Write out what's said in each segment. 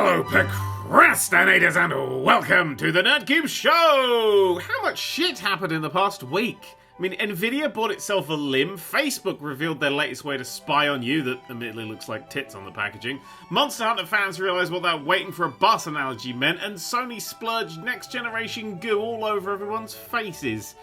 Hello, procrastinators, and welcome to the Nerd³ show! How much shit happened in the past week? I mean, Nvidia bought itself a limb, Facebook revealed their latest way to spy on you that admittedly looks like tits on the packaging, Monster Hunter fans realised what that waiting for a bus analogy meant, and Sony splurged next-generation goo all over everyone's faces.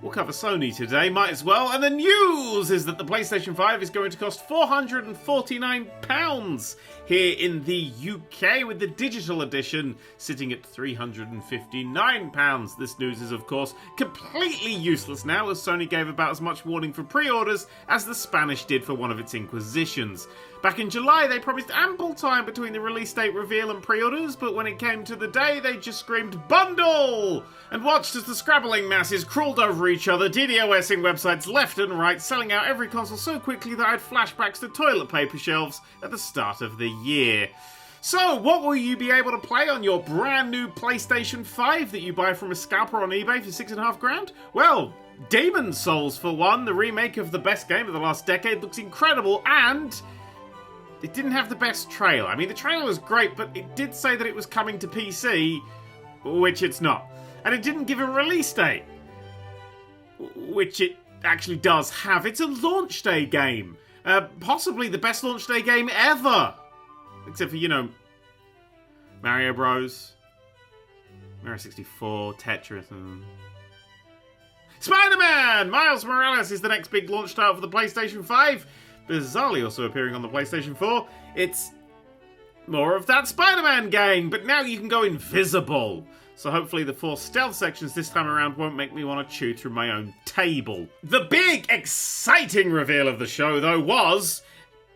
We'll cover Sony today, might as well, and the news is that the PlayStation 5 is going to cost £449 here in the UK, with the digital edition sitting at £359. This news is, of course, completely useless now, as Sony gave about as much warning for pre-orders as the Spanish did for one of its Inquisitions. Back in July, they promised ample time between the release date reveal and pre-orders, but when it came to the day, they just screamed bundle! And watched as the scrabbling masses crawled over each other, DDoSing websites left and right, selling out every console so quickly that I had flashbacks to toilet paper shelves at the start of the year. So, what will you be able to play on your brand new PlayStation 5 that you buy from a scalper on eBay for $6,500? Well, Demon's Souls for one, the remake of the best game of the last decade, looks incredible, and it didn't have the best trailer. I mean, the trailer was great, but it did say that it was coming to PC, which it's not. And it didn't give a release date, which it actually does have. It's a launch day game. Possibly the best launch day game ever. Except for, Mario Bros. Mario 64, Tetris, and Spider-Man! Miles Morales is the next big launch title for the PlayStation 5. Bizarrely also appearing on the PlayStation 4. It's more of that Spider-Man game, but now you can go invisible. So hopefully the 4 stealth sections this time around won't make me want to chew through my own table. The big, exciting reveal of the show, though, was...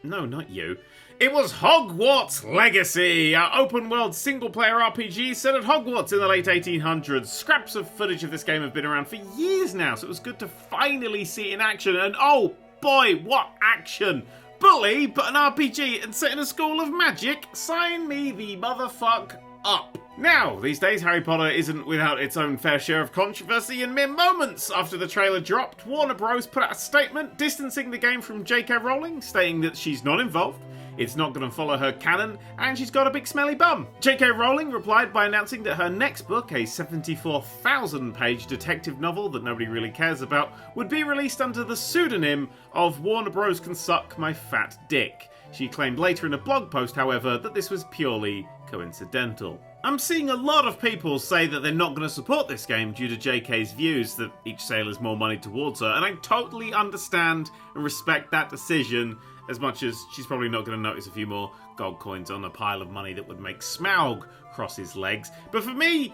No, not you. It was Hogwarts Legacy, our open-world single-player RPG set at Hogwarts in the late 1800s. Scraps of footage of this game have been around for years now, so it was good to finally see it in action, and oh boy, what action! Bully, but an RPG and set in a school of magic? Sign me the motherfuck up. Now, these days, Harry Potter isn't without its own fair share of controversy. In mere moments after the trailer dropped, Warner Bros. Put out a statement distancing the game from J.K. Rowling, stating that she's not involved, it's not going to follow her canon, and she's got a big smelly bum. J.K. Rowling replied by announcing that her next book, a 74,000-page detective novel that nobody really cares about, would be released under the pseudonym of Warner Bros. Can Suck My Fat Dick. She claimed later in a blog post, however, that this was purely coincidental. I'm seeing a lot of people say that they're not going to support this game due to JK's views that each sale is more money towards her, and I totally understand and respect that decision, as much as she's probably not going to notice a few more gold coins on a pile of money that would make Smaug cross his legs. But for me,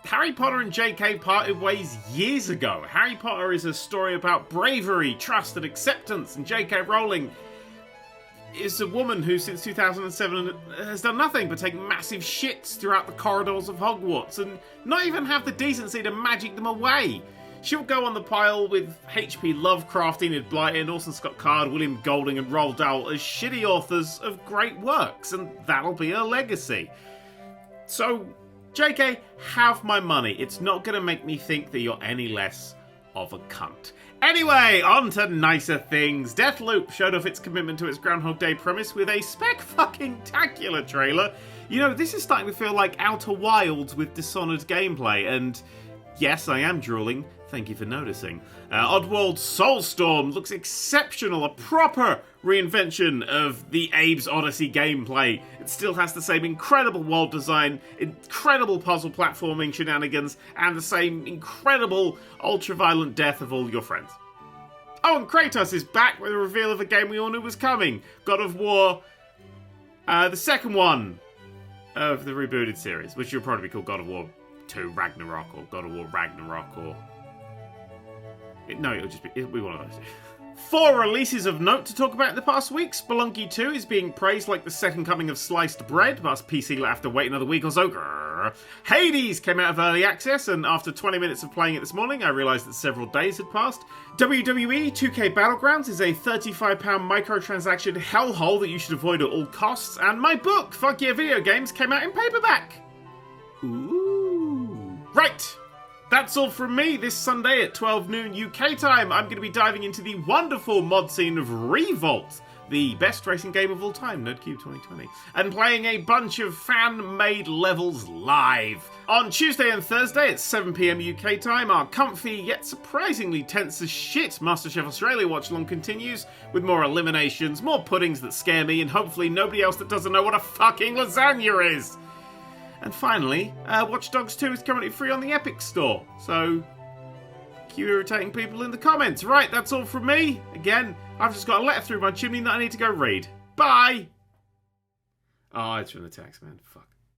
Harry Potter and JK parted ways years ago. Harry Potter is a story about bravery, trust, and acceptance, and JK Rowling is a woman who, since 2007, has done nothing but take massive shits throughout the corridors of Hogwarts and not even have the decency to magic them away. She'll go on the pile with H.P. Lovecraft, Enid Blyton, Orson Scott Card, William Golding, and Roald Dahl as shitty authors of great works, and that'll be her legacy. So, JK, have my money. It's not going to make me think that you're any less of a cunt. Anyway, on to nicer things. Deathloop showed off its commitment to its Groundhog Day premise with a spec-fucking-tacular trailer. This is starting to feel like Outer Wilds with Dishonored gameplay, and yes, I am drooling. Thank you for noticing. Oddworld Soulstorm looks exceptional, a proper reinvention of the Abe's Odyssey gameplay. It still has the same incredible world design, incredible puzzle platforming shenanigans, and the same incredible ultra-violent death of all your friends. Oh, and Kratos is back with a reveal of a game we all knew was coming. God of War, the second one of the rebooted series, which will probably be called God of War 2 Ragnarok, or God of War Ragnarok, or... it'll be one of those. 4 releases of note to talk about in the past week. Spelunky 2 is being praised like the second coming of sliced bread, but us PC will have to wait another week or so. Hades came out of early access, and after 20 minutes of playing it this morning, I realised that several days had passed. WWE 2K Battlegrounds is a £35 microtransaction hellhole that you should avoid at all costs, and my book, Fuck Yeah Video Games, came out in paperback. Ooh. Right. That's all from me this Sunday at 12 noon UK time. I'm going to be diving into the wonderful mod scene of Revolt, the best racing game of all time, Nerd³ 2020, and playing a bunch of fan-made levels live. On Tuesday and Thursday at 7 PM UK time, our comfy yet surprisingly tense as shit MasterChef Australia watch-along continues, with more eliminations, more puddings that scare me, and hopefully nobody else that doesn't know what a fucking lasagna is. And finally, Watch Dogs 2 is currently free on the Epic Store, so keep irritating people in the comments. Right, that's all from me. Again, I've just got a letter through my chimney that I need to go read. Bye! Oh, it's from the tax man. Fuck.